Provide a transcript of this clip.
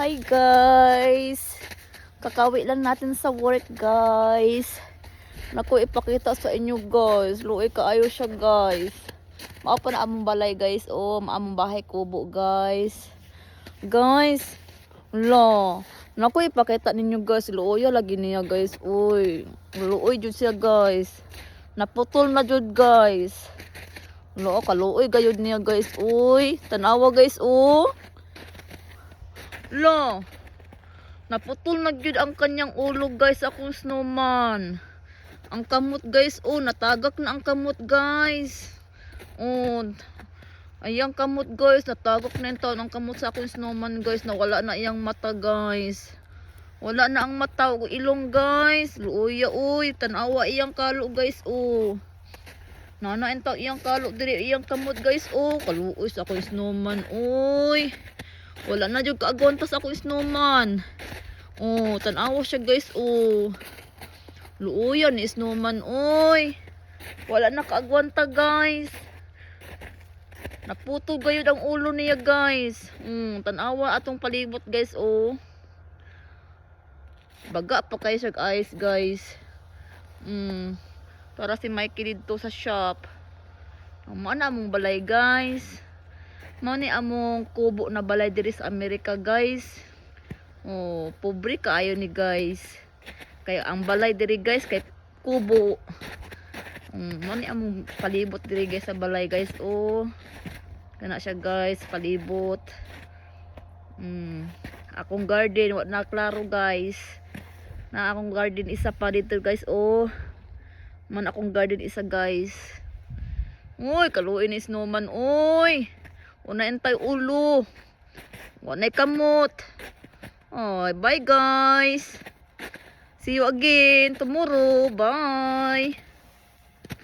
Hi guys! Kakawi lang natin sa work guys. Naku, ipakita sa inyo guys. Luoy kaayo siya guys. Mao pa na among balay guys. Oh, maamong bahay kubo guys. Guys, lo. Naku, ipakita ninyo guys. Luoy lagi niya guys. Uy, luoy jud siya guys. Naputol na jud guys. Lo, kaluoy gayud niya guys. Uy, tanawa guys. Oh. Lo, naputol na gyud ang kanyang ulo guys, akong snowman. Ang kamot guys, oh, natagak na ang kamot guys. Oh, ayang kamot guys, natagak na yung taon ang kamot sa akong snowman guys, nawala na iyang mata guys. Wala na ang mata, ilong guys. Luoya, uy, tanawa iyang kalo guys, oh. Nana entaw iyang kalo diri iyang kamot guys, oh. Kaluoy sa akong snowman, uy. Wala na jud kaagwantas ako snowman. Oh, tanawa siya guys. Oh. Luoyan ni snowman oy. Wala na kaagwanta guys. Naputo gayud ang ulo niya guys. Tanawa atong palibot guys oh. Baga pa kayo siya guys guys. Para si Mikey dito sa shop. Mana among balay guys. Mao ni among kubo na balay diri sa Amerika guys. Oh, pobre kaayo ni guys. Kaya ang balay diri guys kay kubo. Mao ni among palibot diri guys sa balay guys. Oh. Kana siya guys, palibot. Akong garden wa na klaro guys. Na akong garden isa pa dito guys. Oh. Man akong garden isa guys. Uy, kaluoy ni snowman oy. Una entay ulo. Wanay kamot. Oh, bye guys. See you again tomorrow. Bye.